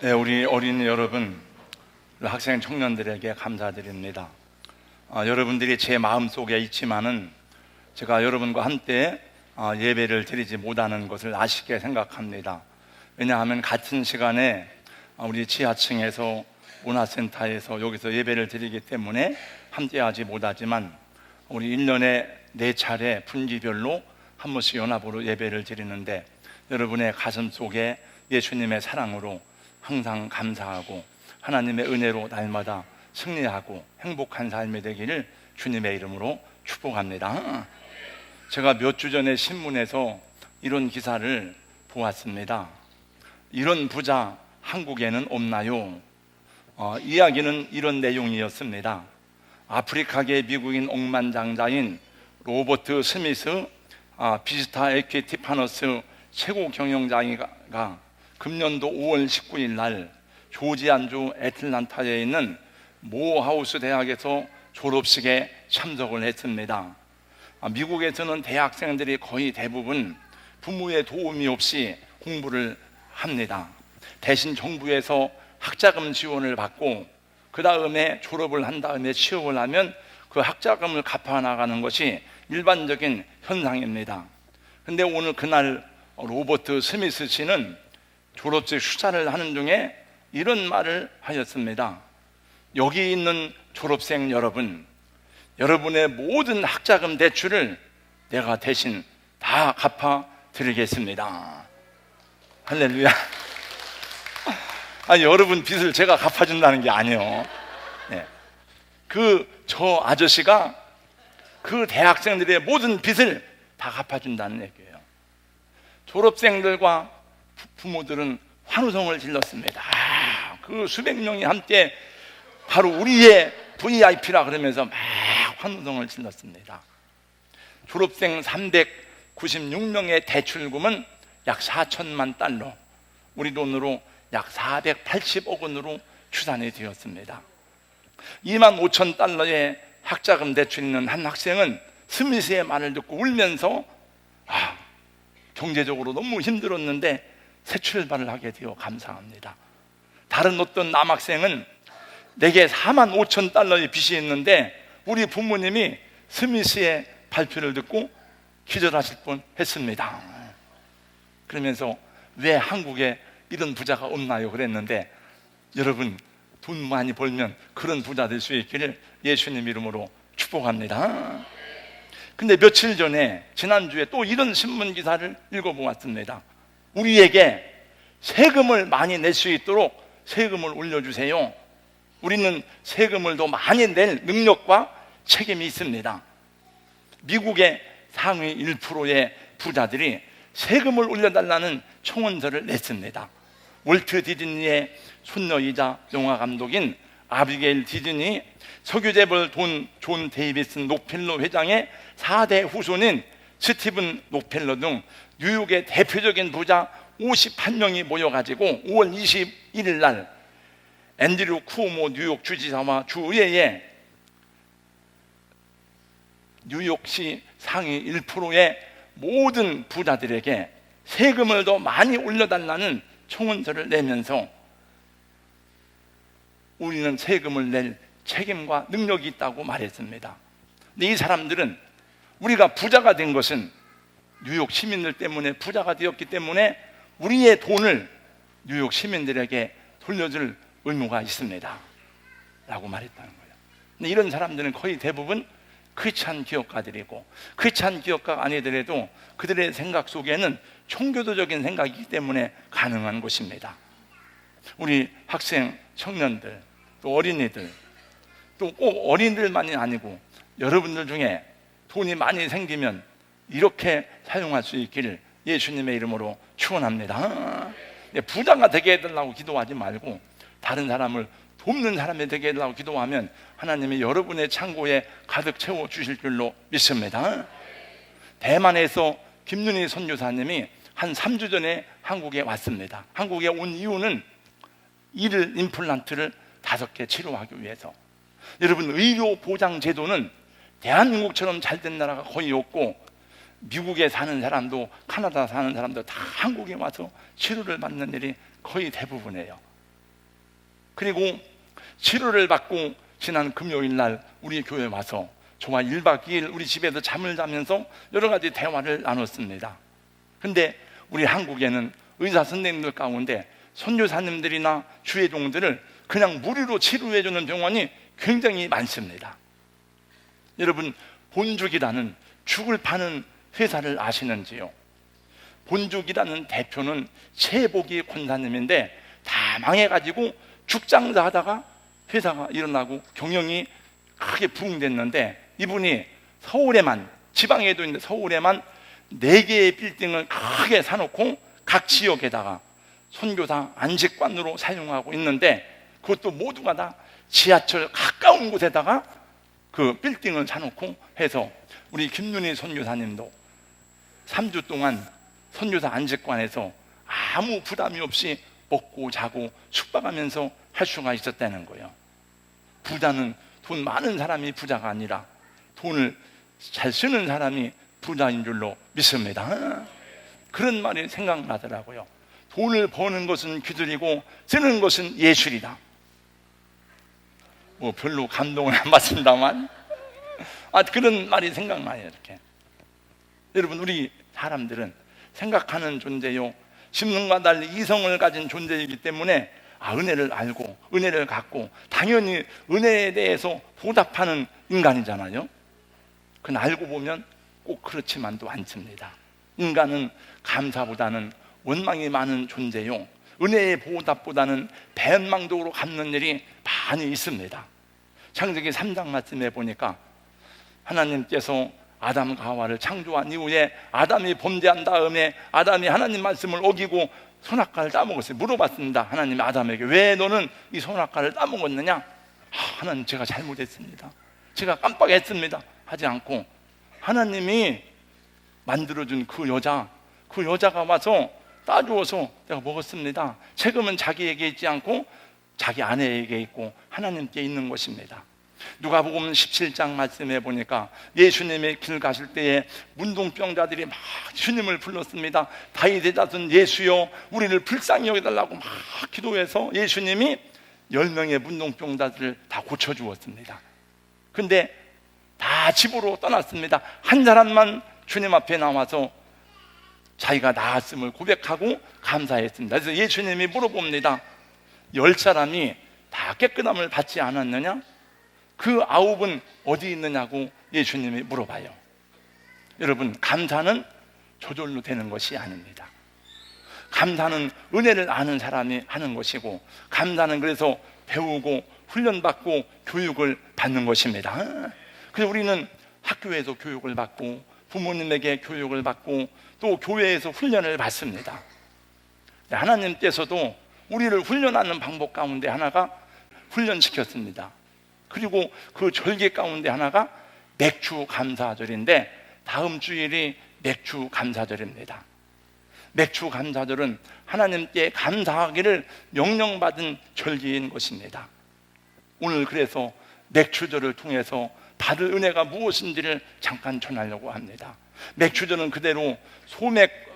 네, 우리 어린이 여러분, 학생 청년들에게 감사드립니다. 여러분들이 제 마음속에 있지만은 제가 여러분과 함께 예배를 드리지 못하는 것을 아쉽게 생각합니다. 왜냐하면 같은 시간에 우리 지하층에서 문화센터에서 여기서 예배를 드리기 때문에 함께하지 못하지만 우리 1년에 4차례 분기별로 한 번씩 연합으로 예배를 드리는데 여러분의 가슴 속에 예수님의 사랑으로 항상 감사하고 하나님의 은혜로 날마다 승리하고 행복한 삶이 되기를 주님의 이름으로 축복합니다. 제가 몇 주 전에 신문에서 이런 기사를 보았습니다. 이런 부자 한국에는 없나요? 이야기는 이런 내용이었습니다. 아프리카계 미국인 억만장자인 로버트 스미스 비스타 에퀴티 파너스 최고 경영자가 금년도 5월 19일 날 조지아주 애틀란타에 있는 모하우스 대학에서 졸업식에 참석을 했습니다. 미국에서는 대학생들이 거의 대부분 부모의 도움이 없이 공부를 합니다. 대신 정부에서 학자금 지원을 받고 그 다음에 졸업을 한 다음에 취업을 하면 그 학자금을 갚아 나가는 것이 일반적인 현상입니다. 그런데 오늘 그날 로버트 스미스 씨는 졸업식 수사를 하는 중에 이런 말을 하셨습니다. 여기 있는 졸업생 여러분, 여러분의 모든 학자금 대출을 내가 대신 다 갚아 드리겠습니다. 할렐루야. 여러분 빚을 제가 갚아준다는 게 아니에요. 네. 저 아저씨가 그 대학생들의 모든 빚을 다 갚아준다는 얘기예요. 졸업생들과 부모들은 환호성을 질렀습니다. 그 수백 명이 함께 바로 우리의 VIP라 그러면서 막 환호성을 질렀습니다. 졸업생 396명의 대출금은 약 4천만 달러, 우리 돈으로 약 480억 원으로 추산이 되었습니다. 2만 5천 달러의 학자금 대출 있는 한 학생은 스미스의 말을 듣고 울면서 경제적으로 너무 힘들었는데 새 출발을 하게 되어 감사합니다. 다른 어떤 남학생은 내게 4만 5천 달러의 빚이 있는데 우리 부모님이 스미스의 발표를 듣고 기절하실 뻔했습니다. 그러면서 왜 한국에 이런 부자가 없나요? 그랬는데 여러분, 돈 많이 벌면 그런 부자 될 수 있기를 예수님 이름으로 축복합니다. 근데 며칠 전에 지난주에 또 이런 신문 기사를 읽어보았습니다. 우리에게 세금을 많이 낼 수 있도록 세금을 올려주세요. 우리는 세금을 더 많이 낼 능력과 책임이 있습니다. 미국의 상위 1%의 부자들이 세금을 올려달라는 청원서를 냈습니다. 월트 디즈니의 손녀이자 영화 감독인 아비게일 디즈니, 석유재벌 존 데이비슨 록펠러 회장의 4대 후손인 스티븐 록펠러 등 뉴욕의 대표적인 부자 51명이 모여가지고 5월 21일 날 앤드류 쿠오모 뉴욕 주지사와 주의회에 뉴욕시 상위 1%의 모든 부자들에게 세금을 더 많이 올려달라는 청원서를 내면서 우리는 세금을 낼 책임과 능력이 있다고 말했습니다. 근데 이 사람들은 우리가 부자가 된 것은 뉴욕 시민들 때문에 부자가 되었기 때문에 우리의 돈을 뉴욕 시민들에게 돌려줄 의무가 있습니다 라고 말했다는 거예요. 근데 이런 사람들은 거의 대부분 크리스찬 기업가들이고, 크리스찬 기업가가 아니더라도 그들의 생각 속에는 총교도적인 생각이기 때문에 가능한 것입니다. 우리 학생, 청년들, 또 어린이들, 또 꼭 어린이들만이 아니고 여러분들 중에 돈이 많이 생기면 이렇게 사용할 수 있기를 예수님의 이름으로 축원합니다. 부자가 되게 해달라고 기도하지 말고 다른 사람을 돕는 사람이 되게 해달라고 기도하면 하나님이 여러분의 창고에 가득 채워주실 줄로 믿습니다. 대만에서 김윤희 선교사님이 한 3주 전에 한국에 왔습니다. 한국에 온 이유는 이를 임플란트를 5개 치료하기 위해서. 여러분, 의료 보장 제도는 대한민국처럼 잘된 나라가 거의 없고 미국에 사는 사람도 카나다 사는 사람도 다 한국에 와서 치료를 받는 일이 거의 대부분이에요. 그리고 치료를 받고 지난 금요일 날 우리 교회에 와서 저와 1박 2일 우리 집에서 잠을 자면서 여러 가지 대화를 나눴습니다. 근데 우리 한국에는 의사 선생님들 가운데 선교사님들이나 주의종들을 그냥 무료로 치료해주는 병원이 굉장히 많습니다. 여러분, 본죽이라는 죽을 파는 회사를 아시는지요? 본죽이라는 대표는 최복이 권사님인데 다 망해가지고 죽장사 하다가 회사가 일어나고 경영이 크게 부흥됐는데, 이분이 서울에만, 지방에도 있는데 서울에만 4개의 빌딩을 크게 사놓고 각 지역에다가 선교사 안식관으로 사용하고 있는데, 그것도 모두가 다 지하철 가까운 곳에다가 그 빌딩을 사놓고 해서 우리 김윤희 선교사님도 3주 동안 선교사 안식관에서 아무 부담이 없이 먹고 자고 숙박하면서 할 수가 있었다는 거예요. 부자는 돈 많은 사람이 부자가 아니라 돈을 잘 쓰는 사람이 부자인 줄로 믿습니다. 그런 말이 생각나더라고요. 돈을 버는 것은 기술이고 쓰는 것은 예술이다. 뭐 별로 감동은 안 받습니다만 그런 말이 생각나요. 이렇게 여러분, 우리 사람들은 생각하는 존재요, 심성과 달리 이성을 가진 존재이기 때문에 은혜를 알고 은혜를 갖고 당연히 은혜에 대해서 보답하는 인간이잖아요. 그건 알고 보면 꼭 그렇지만도 않습니다. 인간은 감사보다는 원망이 많은 존재요, 은혜의 보답보다는 배은망덕으로 갚는 일이 많이 있습니다. 창세기 3장 말씀에 보니까 하나님께서 아담과 하와를 창조한 이후에 아담이 범죄한 다음에 아담이 하나님 말씀을 어기고 선악과를 따먹었어요. 물어봤습니다. 하나님 아담에게, 왜 너는 이 선악과를 따먹었느냐? 하나님, 제가 잘못했습니다, 제가 깜빡했습니다 하지 않고 하나님이 만들어준 그 여자가 와서 따주어서 내가 먹었습니다. 책임은 자기에게 있지 않고 자기 아내에게 있고 하나님께 있는 것입니다. 누가복음 17장 말씀해 보니까 예수님의 길 가실 때에 문둥병자들이 막 주님을 불렀습니다. 다윗의 자손 예수여, 우리를 불쌍히 여겨달라고 막 기도해서 예수님이 10명의 문둥병자들을 다 고쳐주었습니다. 근데 다 집으로 떠났습니다. 한 사람만 주님 앞에 나와서 자기가 나았음을 고백하고 감사했습니다. 그래서 예수님이 물어봅니다. 10사람이 다 깨끗함을 받지 않았느냐? 그 9은 어디 있느냐고 예수님이 물어봐요. 여러분, 감사는 저절로 되는 것이 아닙니다. 감사는 은혜를 아는 사람이 하는 것이고, 감사는 그래서 배우고 훈련받고 교육을 받는 것입니다. 그래서 우리는 학교에서 교육을 받고 부모님에게 교육을 받고 또 교회에서 훈련을 받습니다. 하나님께서도 우리를 훈련하는 방법 가운데 하나가 훈련시켰습니다. 그리고 그 절기 가운데 하나가 맥주 감사절인데, 다음 주일이 맥주 감사절입니다. 맥주 감사절은 하나님께 감사하기를 명령받은 절기인 것입니다. 오늘 그래서 맥주절을 통해서 받을 은혜가 무엇인지를 잠깐 전하려고 합니다. 맥주절은 그대로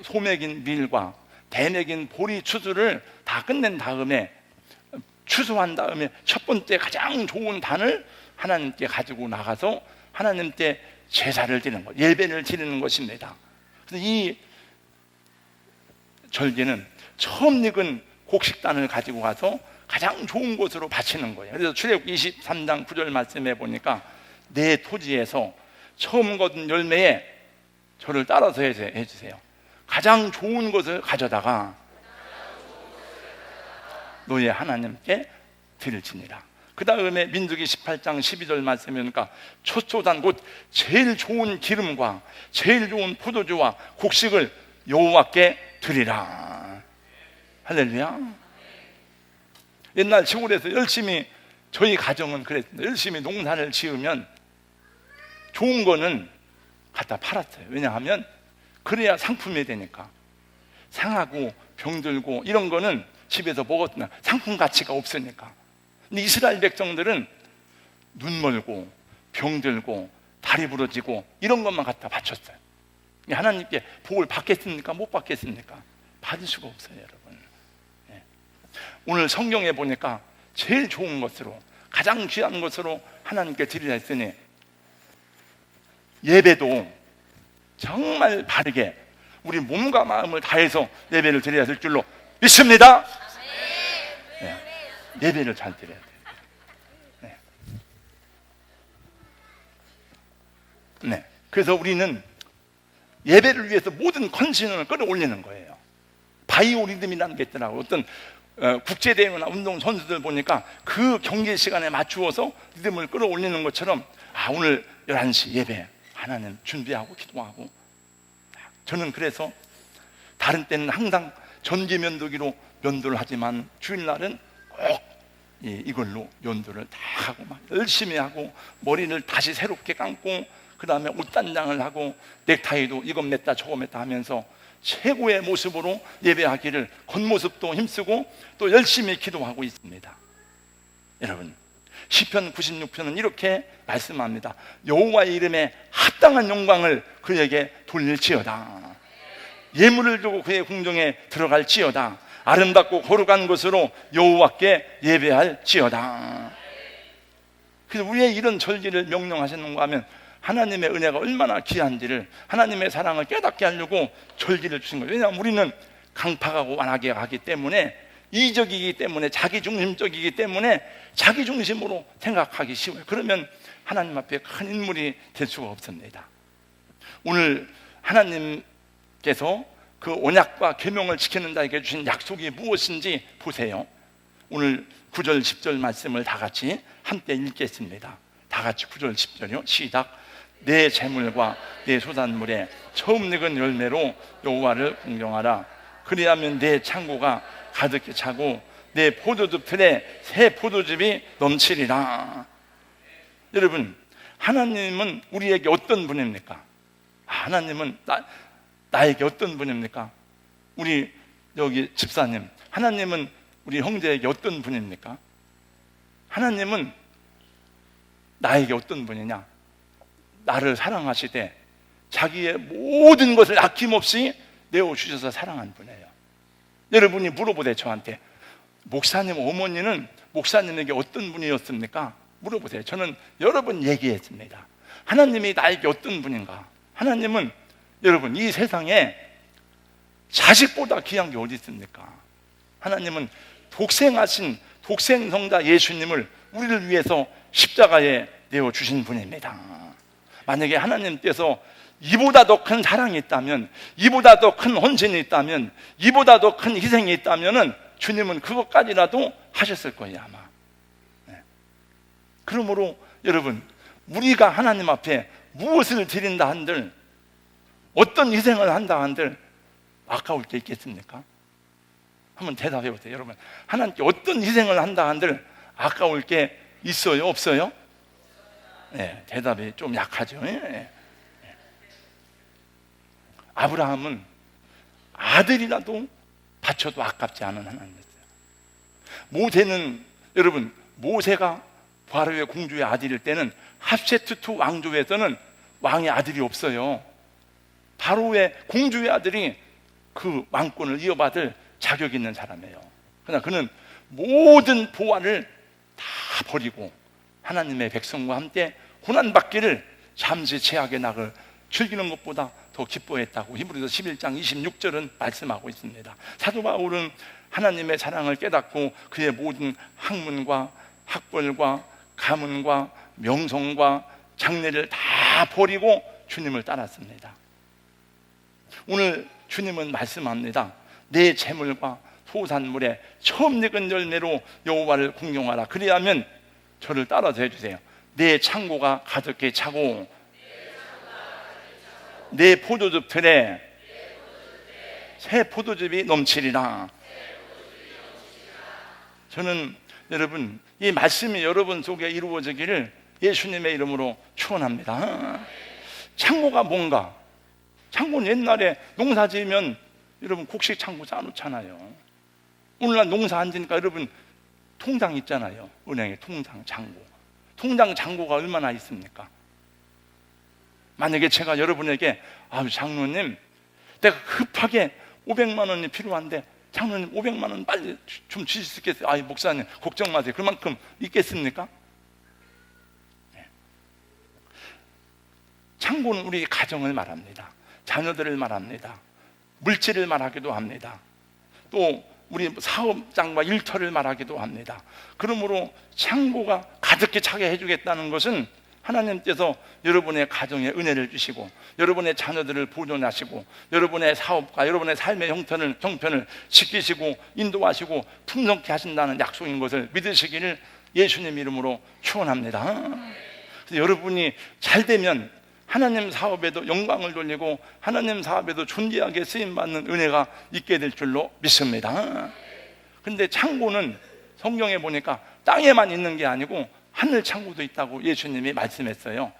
소맥인 밀과 대맥인 보리 추수를 다 끝낸 다음에, 추수한 다음에 첫 번째 가장 좋은 단을 하나님께 가지고 나가서 하나님께 제사를 드리는 것, 예배를 드리는 것입니다. 그래서 이 절기는 처음 익은 곡식단을 가지고 가서 가장 좋은 곳으로 바치는 거예요. 그래서 출애굽기 23장 9절 말씀해 보니까 내 토지에서 처음 거둔 열매에 저를 따라서 해주세요. 가장 좋은 것을 가져다가 너의 하나님께 드릴지니라. 그 다음에 민수기 18장 12절 말씀에 보니까 초소단 곧 제일 좋은 기름과 제일 좋은 포도주와 곡식을 여호와께 드리라. 할렐루야. 옛날 시골에서 열심히, 저희 가정은 그랬습니다. 열심히 농사를 지으면 좋은 거는 갖다 팔았어요. 왜냐하면 그래야 상품이 되니까. 상하고 병들고 이런 거는 집에서 먹었나 상품 가치가 없으니까. 근데 이스라엘 백성들은 눈 멀고 병들고 다리 부러지고 이런 것만 갖다 바쳤어요. 하나님께 복을 받겠습니까? 못 받겠습니까? 받을 수가 없어요, 여러분. 오늘 성경에 보니까 제일 좋은 것으로, 가장 귀한 것으로 하나님께 드리라 했으니, 예배도 정말 바르게 우리 몸과 마음을 다해서 예배를 드려야 될 줄로 믿습니다. 네. 예배를 잘 드려야 돼요. 네. 네. 그래서 우리는 예배를 위해서 모든 컨디션을 끌어올리는 거예요. 바이오 리듬이라는 게 있더라고요. 어떤 국제대회나 운동 선수들 보니까 그 경기 시간에 맞추어서 리듬을 끌어올리는 것처럼, 오늘 11시 예배 하나님 준비하고 기도하고. 저는 그래서 다른 때는 항상 전기 면도기로 면도를 하지만 주일날은 꼭 이걸로 면도를 다 하고 막 열심히 하고, 머리를 다시 새롭게 감고, 그 다음에 옷단장을 하고, 넥타이도 이것 맸다 저것 맸다 하면서 최고의 모습으로 예배하기를 겉모습도 힘쓰고 또 열심히 기도하고 있습니다. 여러분, 시편 96편은 이렇게 말씀합니다. 여호와의 이름에 합당한 영광을 그에게 돌릴지어다. 예물을 두고 그의 궁정에 들어갈지어다. 아름답고 거룩한 것으로 여호와께 예배할지어다. 그래서 우리의 이런 절기를 명령하셨는가 하면 하나님의 은혜가 얼마나 귀한지를, 하나님의 사랑을 깨닫게 하려고 절기를 주신 거예요. 왜냐하면 우리는 강팍하고 완하게 하기 때문에, 이적이기 때문에, 자기중심적이기 때문에 자기 중심으로 생각하기 쉬워요. 그러면 하나님 앞에 큰 인물이 될 수가 없습니다. 오늘 하나님께서 그 언약과 계명을 지키는 자에게 주신 약속이 무엇인지 보세요. 오늘 9절 10절 말씀을 다 같이 함께 읽겠습니다. 다 같이 9절 10절이요. 시작. 내 재물과 내 소산물에 처음 익은 열매로 여호와를 공경하라. 그리하면 내 창고가 가득히 차고 내 포도즙 틀에 새 포도즙이 넘치리라. 여러분, 하나님은 우리에게 어떤 분입니까? 하나님은 나에게 어떤 분입니까? 우리 여기 집사님, 하나님은 우리 형제에게 어떤 분입니까? 하나님은 나에게 어떤 분이냐? 나를 사랑하시되 자기의 모든 것을 아낌없이 내어주셔서 사랑한 분이에요. 여러분이 물어보세요. 저한테, 목사님 어머니는 목사님에게 어떤 분이었습니까? 물어보세요. 저는 여러 번 얘기했습니다. 하나님이 나에게 어떤 분인가? 하나님은, 여러분, 이 세상에 자식보다 귀한 게 어디 있습니까? 하나님은 독생하신 독생성자 예수님을 우리를 위해서 십자가에 내어주신 분입니다. 만약에 하나님께서 이보다 더 큰 사랑이 있다면, 이보다 더 큰 헌신이 있다면, 이보다 더 큰 희생이 있다면 주님은 그것까지라도 하셨을 거예요, 아마. 네. 그러므로 여러분, 우리가 하나님 앞에 무엇을 드린다 한들, 어떤 희생을 한다 한들 아까울 게 있겠습니까? 한번 대답해 보세요. 여러분, 하나님께 어떤 희생을 한다 한들 아까울 게 있어요? 없어요? 네, 대답이 좀 약하죠. 네. 아브라함은 아들이라도 바쳐도 아깝지 않은 하나님이었어요. 모세는, 여러분, 모세가 바로의 공주의 아들일 때는 합세투투 왕조에서는 왕의 아들이 없어요. 바로의 공주의 아들이 그 왕권을 이어받을 자격 있는 사람이에요. 그러나 그는 모든 보화를 다 버리고 하나님의 백성과 함께 고난받기를 잠시 죄악의 낙을 즐기는 것보다 더 기뻐했다고 히브리서 11장 26절은 말씀하고 있습니다. 사도 바울은 하나님의 사랑을 깨닫고 그의 모든 학문과 학벌과 가문과 명성과 장래를 다 버리고 주님을 따랐습니다. 오늘 주님은 말씀합니다. 내 재물과 소산물에 처음 익은 열매로 여호와를 공경하라. 그리하면 저를 따라서 해주세요. 내 창고가 가득히 차고 내 포도즙 틀에 새 포도즙이 넘치리라. 저는 여러분, 이 말씀이 여러분 속에 이루어지기를 예수님의 이름으로 축원합니다. 창고가 뭔가? 창고는 옛날에 농사 지으면 여러분 곡식 창고 쌓아놓잖아요. 오늘날 농사 안 지니까 여러분 통장 있잖아요. 은행에 통장, 잔고. 통장 잔고가 얼마나 있습니까? 만약에 제가 여러분에게 장로님, 내가 급하게 500만 원이 필요한데 장로님 500만 원 빨리 좀 주실 수 있겠어요? 아이 목사님 걱정 마세요. 그만큼 있겠습니까? 창고는 우리 가정을 말합니다. 자녀들을 말합니다. 물질을 말하기도 합니다. 또 우리 사업장과 일터를 말하기도 합니다. 그러므로 창고가 가득히 차게 해주겠다는 것은 하나님께서 여러분의 가정에 은혜를 주시고 여러분의 자녀들을 보존하시고 여러분의 사업과 여러분의 삶의 형편을 지키시고 인도하시고 풍성케 하신다는 약속인 것을 믿으시기를 예수님 이름으로 축원합니다. 그래서 여러분이 잘 되면 하나님 사업에도 영광을 돌리고 하나님 사업에도 존귀하게 쓰임받는 은혜가 있게 될 줄로 믿습니다. 그런데 창고는 성경에 보니까 땅에만 있는 게 아니고 하늘 창고도 있다고 예수님이 말씀했어요.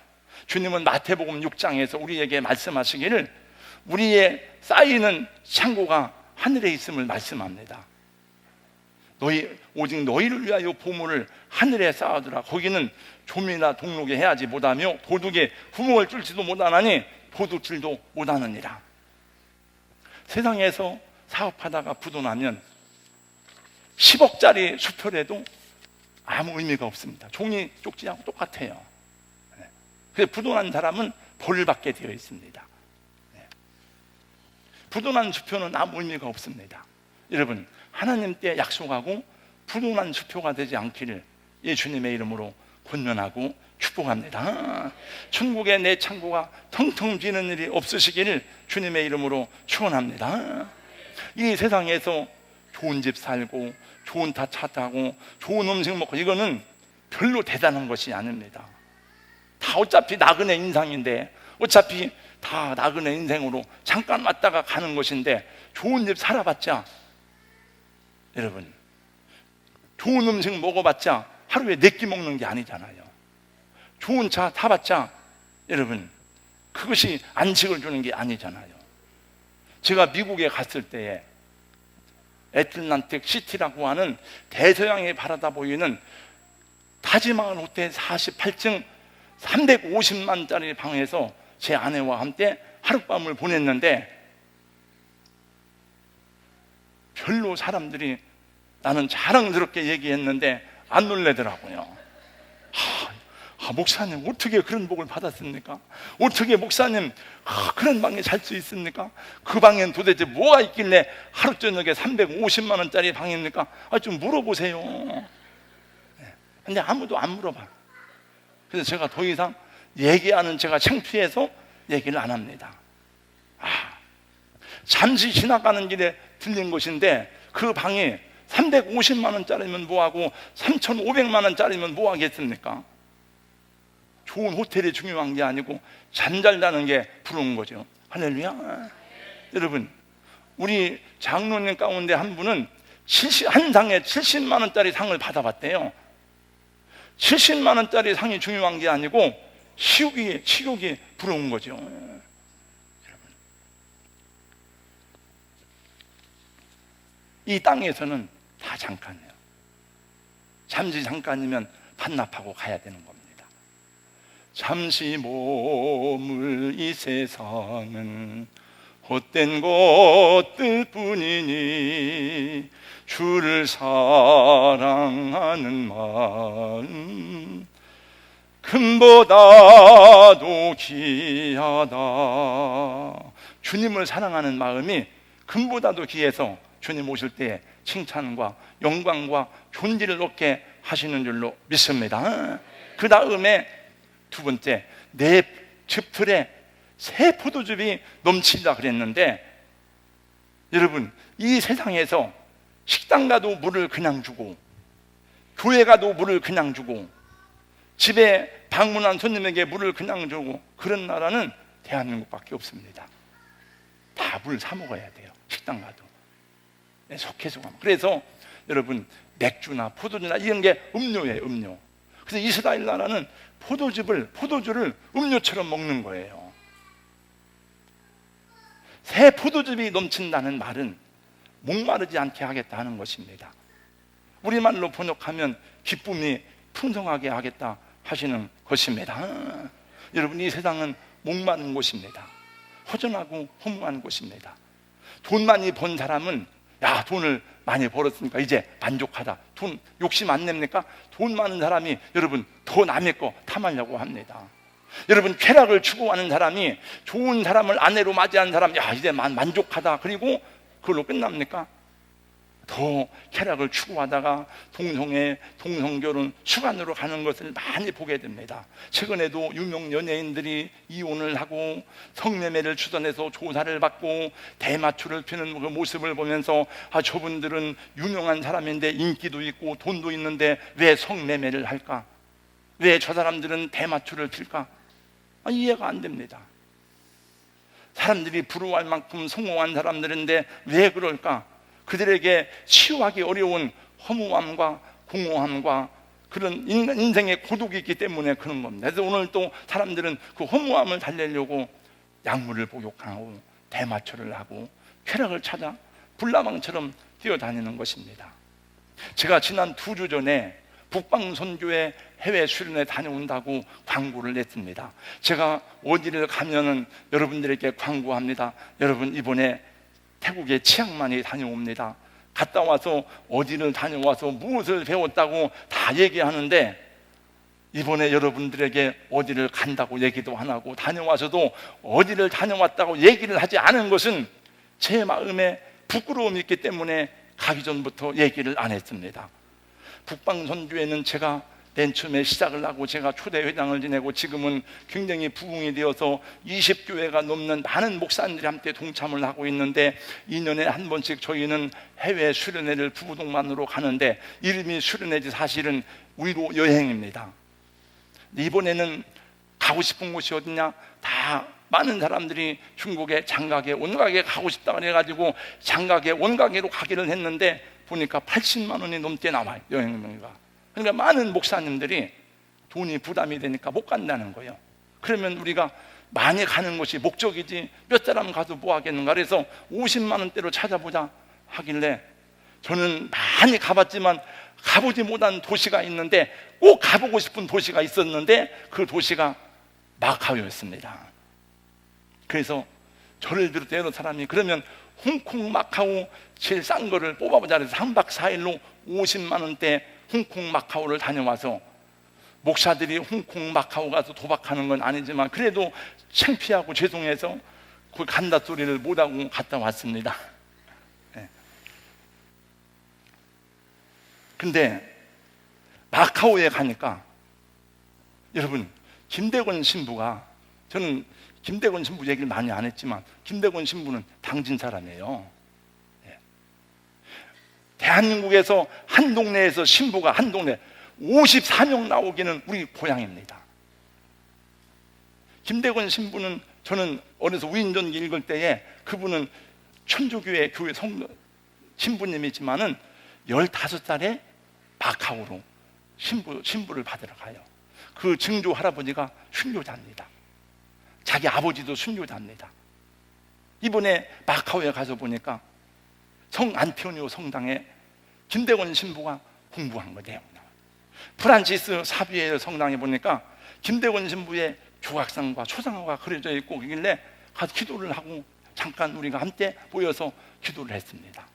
주님은 마태복음 6장에서 우리에게 말씀하시기를 우리의 쌓이는 창고가 하늘에 있음을 말씀합니다. 오직 너희를 위하여 보물을 하늘에 쌓아두라. 거기는 좀이나 동록에 해야지 못하며 도둑에 구멍을 뚫지도 못하나니 도둑질도 못하느니라. 세상에서 사업하다가 부도나면 10억짜리 수표라도 아무 의미가 없습니다. 종이 쪽지하고 똑같아요. 그래서 부도난 사람은 벌을 받게 되어 있습니다. 부도난 수표는 아무 의미가 없습니다. 여러분, 하나님께 약속하고 부도난 수표가 되지 않기를 예수님의 이름으로 권면하고 축복합니다. 천국에 내 창고가 텅텅 비는 일이 없으시기를 주님의 이름으로 축원합니다. 이 세상에서 좋은 집 살고 좋은 차 타고 좋은 음식 먹고 이거는 별로 대단한 것이 아닙니다. 다 어차피 나그네 인생인데 어차피 다 나그네 인생으로 잠깐 왔다가 가는 것인데 좋은 집 살아봤자 여러분 좋은 음식 먹어봤자 하루에 4끼 먹는 게 아니잖아요. 좋은 차 타봤자 여러분 그것이 안식을 주는 게 아니잖아요. 제가 미국에 갔을 때에 애틀란틱 시티라고 하는 대서양이 바라다 보이는 타지마할 호텔 48층 350만짜리 방에서 제 아내와 함께 하룻밤을 보냈는데 별로 사람들이 나는 자랑스럽게 얘기했는데 안 놀래더라고요. 목사님 어떻게 그런 복을 받았습니까? 어떻게 목사님 그런 방에 잘 수 있습니까? 그 방엔 도대체 뭐가 있길래 하루 저녁에 350만 원짜리 방입니까? 좀 물어보세요. 근데 아무도 안 물어봐. 그래서 제가 더 이상 얘기하는 제가 창피해서 얘기를 안 합니다. 잠시 지나가는 길에 들린 것인데 그 방이 350만 원짜리면 뭐하고 3,500만 원짜리면 뭐 하겠습니까? 좋은 호텔이 중요한 게 아니고 잠잘다는 게 부러운 거죠. 할렐루야. 여러분 우리 장로님 가운데 한 분은 한 상에 70만 원짜리 상을 받아봤대요. 70만 원짜리 상이 중요한 게 아니고 식욕이 부러운 거죠. 이 땅에서는 다 잠깐이에요. 잠시 잠깐이면 반납하고 가야 되는 겁니다. 잠시 머물 이 세상은 헛된 것들 뿐이니 주를 사랑하는 마음 금보다도 귀하다. 주님을 사랑하는 마음이 금보다도 귀해서 주님 오실 때 칭찬과 영광과 존귀를 얻게 하시는 줄로 믿습니다. 그 다음에 두 번째, 내 즙틀에 새 포도즙이 넘친다 그랬는데 여러분 이 세상에서 식당 가도 물을 그냥 주고 교회 가도 물을 그냥 주고 집에 방문한 손님에게 물을 그냥 주고 그런 나라는 대한민국밖에 없습니다. 다 물 사 먹어야 돼요. 식당 가도 속해서 가면. 그래서 여러분 맥주나 포도주나 이런 게 음료예요. 음료. 그래서 이스라엘 나라는 포도주를 음료처럼 먹는 거예요. 새 포도즙이 넘친다는 말은 목마르지 않게 하겠다 하는 것입니다. 우리말로 번역하면 기쁨이 풍성하게 하겠다 하시는 것입니다. 여러분 이 세상은 목마른 곳입니다. 허전하고 허무한 곳입니다. 돈 많이 번 사람은 야, 돈을 많이 벌었으니까 이제 만족하다. 돈 욕심 안 냅니까? 돈 많은 사람이 여러분 더 남의 거 탐하려고 합니다. 여러분, 쾌락을 추구하는 사람이 좋은 사람을 아내로 맞이한 사람, 야, 이제 만족하다. 그리고 그걸로 끝납니까? 더 쾌락을 추구하다가 동성애, 동성결혼, 수간으로 가는 것을 많이 보게 됩니다. 최근에도 유명 연예인들이 이혼을 하고 성매매를 주선해서 조사를 받고 대마초를 피는 그 모습을 보면서 아, 저분들은 유명한 사람인데 인기도 있고 돈도 있는데 왜 성매매를 할까? 왜 저 사람들은 대마초를 필까? 아, 이해가 안 됩니다. 사람들이 부러워할 만큼 성공한 사람들인데 왜 그럴까? 그들에게 치유하기 어려운 허무함과 공허함과 그런 인생의 고독이 있기 때문에 그런 겁니다. 그래서 오늘 또 사람들은 그 허무함을 달래려고 약물을 복용하고 대마초를 하고 쾌락을 찾아 불나방처럼 뛰어다니는 것입니다. 제가 지난 2주 전에 북방선교회 해외 수련회 다녀온다고 광고를 냈습니다. 제가 어디를 가면은 여러분들에게 광고합니다. 여러분, 이번에 태국에 치앙마이 다녀옵니다. 갔다 와서 어디를 다녀와서 무엇을 배웠다고 다 얘기하는데 이번에 여러분들에게 어디를 간다고 얘기도 안 하고 다녀와서도 어디를 다녀왔다고 얘기를 하지 않은 것은 제 마음에 부끄러움이 있기 때문에 가기 전부터 얘기를 안 했습니다. 북방선교회는 제가 맨 처음에 시작을 하고 제가 초대 회장을 지내고 지금은 굉장히 부흥이 되어서 20교회가 넘는 많은 목사님들이 함께 동참을 하고 있는데 2년에 한 번씩 저희는 해외 수련회를 부부동반으로 가는데 이름이 수련회지 사실은 위로 여행입니다. 이번에는 가고 싶은 곳이 어디냐? 다 많은 사람들이 중국의 장가게 온가게 가고 싶다 그래가지고 장가게 온가게로 가기를 했는데 보니까 80만 원이 넘게 나와요, 여행비가. 그러니까 많은 목사님들이 돈이 부담이 되니까 못 간다는 거예요. 그러면 우리가 많이 가는 것이 목적이지 몇 사람 가서 뭐 하겠는가. 그래서 50만 원대로 찾아보자 하길래 저는 많이 가봤지만 가보지 못한 도시가 있는데 꼭 가보고 싶은 도시가 있었는데 그 도시가 마카오였습니다. 그래서 저를 비롯해 여러 사람이 그러면 홍콩 마카오 제일 싼 거를 뽑아보자 해서 3박 4일로 50만 원대 홍콩 마카오를 다녀와서 목사들이 홍콩 마카오 가서 도박하는 건 아니지만 그래도 창피하고 죄송해서 그 간다 소리를 못하고 갔다 왔습니다. 네. 근데 마카오에 가니까 여러분, 김대건 신부가, 저는 김대건 신부 얘기를 많이 안 했지만 김대건 신부는 당진 사람이에요. 대한민국에서 한 동네에서 신부가 한 동네 54명 나오기는 우리 고향입니다. 김대건 신부는 저는 어려서 우인전기 읽을 때에 그분은 천주교회 교회 신부님이지만은 15살에 마카오로 신부를 받으러 가요. 그 증조 할아버지가 순교자입니다. 자기 아버지도 순교자입니다. 이번에 마카오에 가서 보니까 성 안토니오 성당에 김대건 신부가 공부한 거예요. 프란시스 사비에르 성당에 보니까 김대건 신부의 조각상과 초상화가 그려져 있고 그길래 가서 기도를 하고 잠깐 우리가 함께 모여서 기도를 했습니다.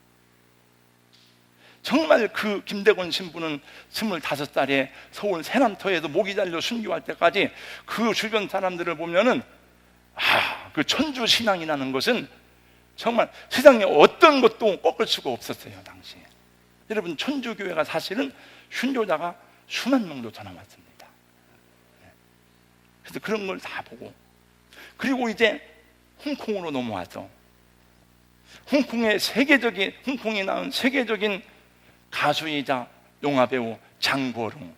정말 그 김대건 신부는 25살에 서울 세남터에서 목이 잘려 순교할 때까지 그 주변 사람들을 보면은 그 천주 신앙이라는 것은 정말 세상에 어떤 것도 꺾을 수가 없었어요, 당시에. 여러분, 천주교회가 사실은 순교자가 수만 명도 더 남았습니다. 그래서 그런 걸 다 보고, 그리고 이제 홍콩으로 넘어와서 홍콩이 낳은 세계적인 가수이자 영화배우 장고릉,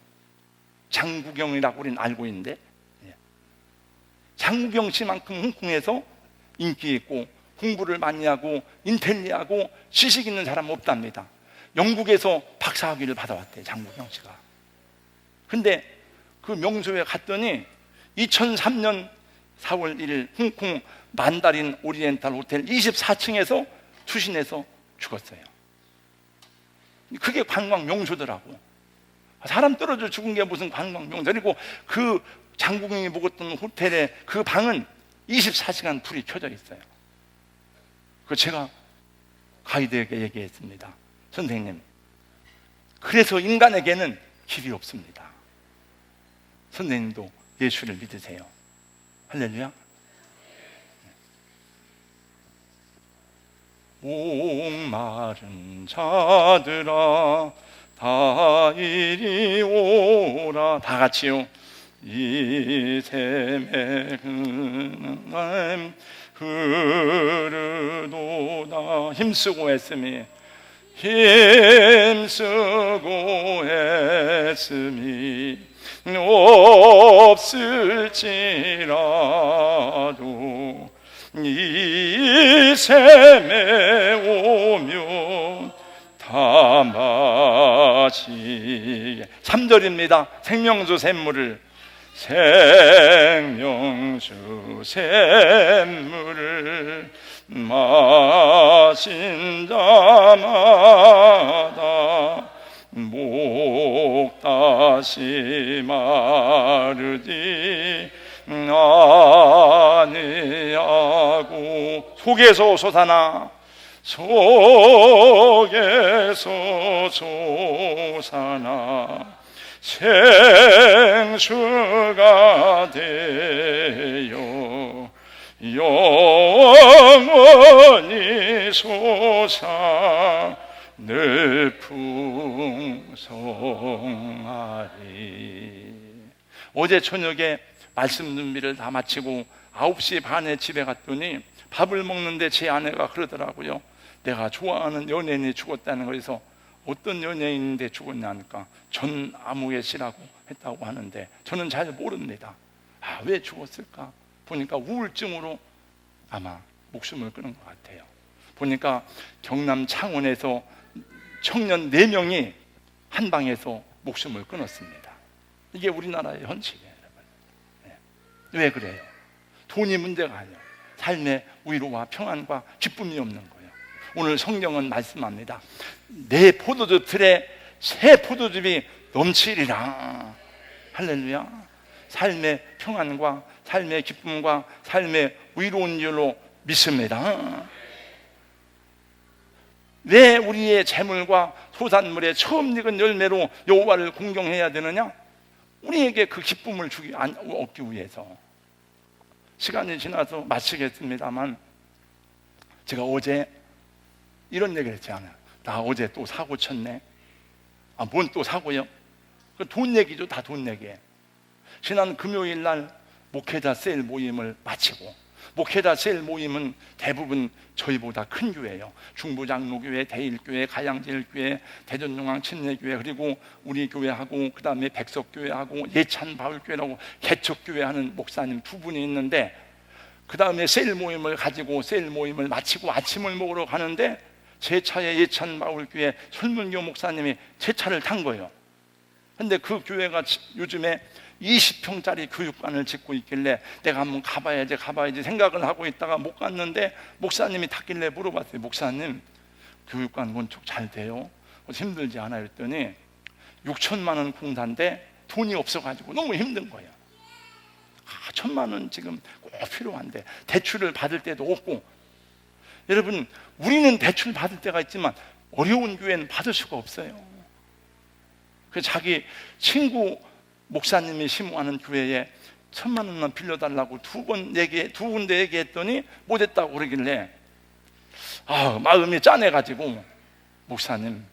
장국영이라고 우리는 알고 있는데, 장국영 씨만큼 홍콩에서 인기 있고 공부를 많이 하고 인텔리하고 지식 있는 사람 없답니다. 영국에서 박사학위를 받아왔대요, 장국영 씨가. 근데 그 명소에 갔더니 2003년 4월 1일 홍콩 만다린 오리엔탈 호텔 24층에서 투신해서 죽었어요. 그게 관광 명소더라고. 사람 떨어져 죽은 게 무슨 관광 명소. 그리고 그 장국영이 묵었던 호텔에 그 방은 24시간 불이 켜져 있어요. 그 제가 가이드에게 얘기했습니다. 선생님, 그래서 인간에게는 길이 없습니다. 선생님도 예수를 믿으세요. 할렐루야. 목마른 자들아 다 이리 오라. 다 같이요. 이 샘에 흐르도다. 힘쓰고 애쓰미 없을지라도 이 샘에 오면 다 마시게. 3절입니다. 생명수 샘물을 마신 자마다 목 다시 마르지 아니하고. 속에서 솟아나 생수가 되어 영원히 솟아 늘 풍성하리. 어제 저녁에 말씀 준비를 다 마치고 9시 반에 집에 갔더니 밥을 먹는데 제 아내가 그러더라고요. 내가 좋아하는 연예인이 죽었다는 거에서 어떤 연예인인데 죽었냐니까 전 아무개 씨라고 했다고 하는데 저는 잘 모릅니다. 왜 죽었을까? 보니까 우울증으로 아마 목숨을 끊은 것 같아요. 보니까 경남 창원에서 청년 4명이 한 방에서 목숨을 끊었습니다. 이게 우리나라의 현실이에요, 여러분. 왜 그래요? 돈이 문제가 아니에요. 삶의 위로와 평안과 기쁨이 없는 거예요. 오늘 성경은 말씀합니다. 내 포도주 틀에 새 포도즙이 넘치리라. 할렐루야. 삶의 평안과 삶의 기쁨과 삶의 위로운 줄로 믿습니다. 왜 우리의 재물과 소산물의 처음 익은 열매로 여호와를 공경해야 되느냐? 우리에게 그 기쁨을 얻기 위해서. 시간이 지나서 마치겠습니다만 제가 어제 이런 얘기를 했지 않아요. 나 어제 또 사고 쳤네. 뭔 또 사고요? 돈 얘기죠. 다 돈 얘기예요. 지난 금요일 날 목회자 셀 모임을 마치고, 목회자 셀 모임은 대부분 저희보다 큰 교회예요. 중부장로교회, 대일교회, 가양제일교회, 대전중앙 침례교회, 그리고 우리 교회하고 그 다음에 백석교회하고 예찬바울교회라고 개척교회 하는 목사님 2분이 있는데, 그 다음에 셀 모임을 가지고 셀 모임을 마치고 아침을 먹으러 가는데 제 차에 예찬바울교회 설문교 목사님이 제 차를 탄 거예요. 근데 그 교회가 요즘에 20평짜리 교육관을 짓고 있길래 내가 한번 가봐야지 생각을 하고 있다가 못 갔는데 목사님이 탔길래 물어봤어요. 목사님, 교육관 건축 잘 돼요? 힘들지 않아요? 그랬더니 6천만 원 공사인데 돈이 없어가지고 너무 힘든 거예요. 1천만 원 지금 꼭 필요한데 대출을 받을 때도 없고. 여러분, 우리는 대출 받을 때가 있지만 어려운 교회는 받을 수가 없어요. 그 자기 친구 목사님이 심호하는 교회에 1,000만 원만 빌려달라고 두 군데 얘기했더니 못했다고 그러길래 마음이 짠해가지고, 목사님,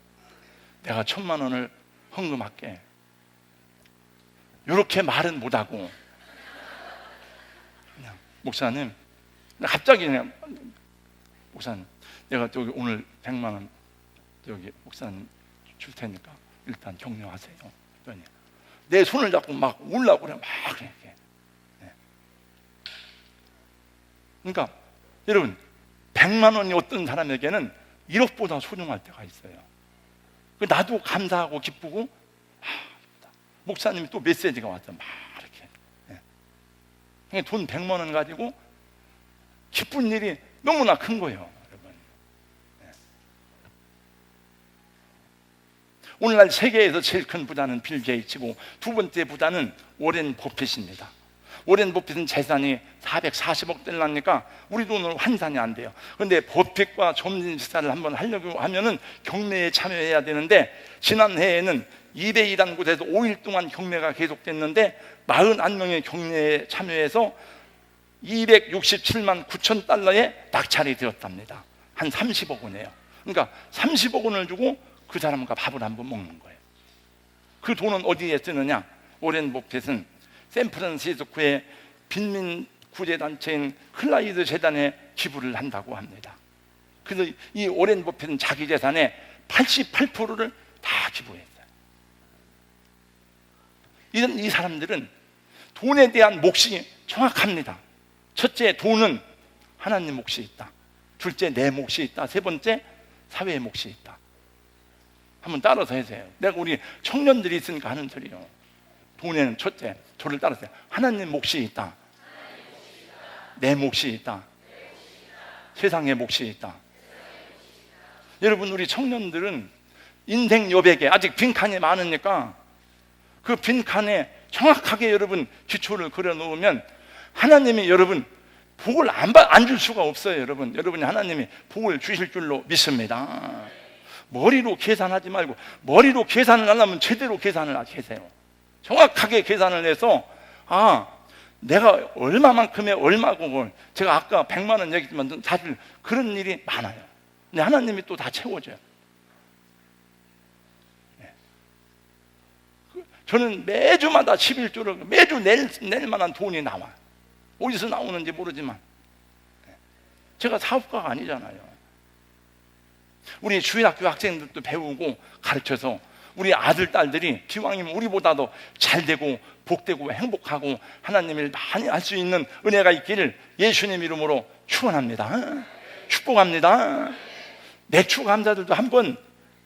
내가 1,000만 원을 헌금할게. 이렇게 말은 못하고 그냥, 목사님, 갑자기 그냥, 목사님, 내가 저기 오늘 100만 원 저기 목사님 줄 테니까 일단 격려하세요. 그러니 내 손을 잡고 막 울라고 그래. 막 이렇게. 그러니까 여러분, 100만 원이 어떤 사람에게는 1억보다 소중할 때가 있어요. 나도 감사하고 기쁘고, 목사님이 또 메시지가 왔어. 막 이렇게. 돈 100만 원 가지고 기쁜 일이 너무나 큰 거예요, 여러분. 오늘날 세계에서 제일 큰 부자는 빌 게이츠고 두 번째 부자는 워렌 버핏입니다. 오렌 버핏은 재산이 440억 달러니까 우리 돈으로 환산이 안 돼요. 그런데 버핏과 점심 식사를 한번 하려고 하면은 경매에 참여해야 되는데, 지난해에는 이베이라는 곳에서 5일 동안 경매가 계속됐는데 41명의 경매에 참여해서 267만 9천 달러에 낙찰이 되었답니다. 한 30억 원이에요. 그러니까 30억 원을 주고 그 사람과 밥을 한번 먹는 거예요. 그 돈은 어디에 쓰느냐? 오렌 버핏은 샌프란시스코의 빈민 구제단체인 클라이드 재단에 기부를 한다고 합니다. 그래서 이 오렌 버핏은 자기 재산의 88%를 다 기부했어요. 이 사람들은 돈에 대한 몫이 정확합니다. 첫째, 돈은 하나님 몫이 있다. 둘째, 내 몫이 있다. 세 번째, 사회의 몫이 있다. 한번 따라서 해주세요. 내가 우리 청년들이 있으니까 하는 소리요. 돈에는 첫째, 저를 따라서요. 하나님 몫이 있다. 내 몫이 있다. 세상의 몫이 있다. 여러분, 우리 청년들은 인생 여백에 아직 빈칸이 많으니까 그 빈칸에 정확하게 여러분 기초를 그려 놓으면 하나님이 여러분 복을 안 줄 수가 없어요. 여러분이 하나님이 복을 주실 줄로 믿습니다. 머리로 계산하지 말고, 머리로 계산을 하려면 제대로 계산을 하세요. 정확하게 계산을 해서, 내가 얼마만큼의 얼마고, 제가 아까 100만 원 얘기했지만 사실 그런 일이 많아요. 근데 하나님이 또 다 채워줘요. 저는 매주마다 11조를 매주 낼 만한 돈이 나와요. 어디서 나오는지 모르지만 제가 사업가가 아니잖아요. 우리 주일학교 학생들도 배우고 가르쳐서 우리 아들, 딸들이 기왕이면 우리보다도 잘되고 복되고 행복하고 하나님 일 많이 할 수 있는 은혜가 있기를 예수님 이름으로 축원합니다. 축복합니다. 맥주 감사들도 한번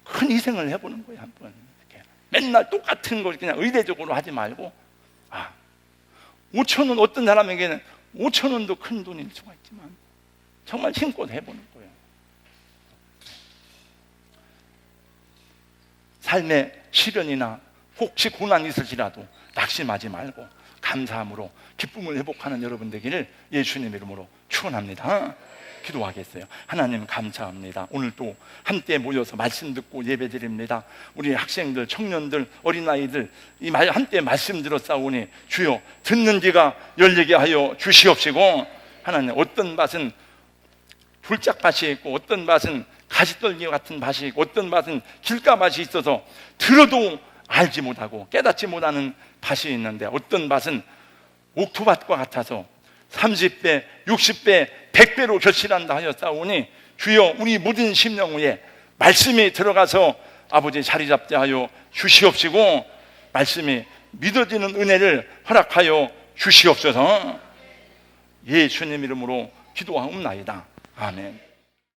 큰 희생을 해보는 거예요. 한번 이렇게 맨날 똑같은 걸 그냥 의례적으로 하지 말고, 5천 원, 어떤 사람에게는 5천 원도 큰 돈일 수가 있지만 정말 힘껏 해보는 거예요. 삶의 시련이나 혹시 고난이 있을지라도 낙심하지 말고 감사함으로 기쁨을 회복하는 여러분 되기를 예수님 이름으로 축원합니다. 기도하겠어요. 하나님 감사합니다. 오늘 또 함께 모여서 말씀 듣고 예배드립니다. 우리 학생들, 청년들, 어린아이들 함께 말씀 들었사오니 주여 듣는 귀가 열리게 하여 주시옵시고, 하나님 어떤 밭은 불짝밭이 있고 어떤 밭은 가시떨기 같은 밭이 있고 어떤 밭은 길가밭이 있어서 들어도 알지 못하고 깨닫지 못하는 밭이 있는데, 어떤 밭은 옥토밭과 같아서 30배, 60배, 100배로 결실한다 하였사오니 주여 우리 모든 심령 위에 말씀이 들어가서 아버지 자리 잡게 하여 주시옵시고, 말씀이 믿어지는 은혜를 허락하여 주시옵소서. 예수님 이름으로 기도하옵나이다. 아멘.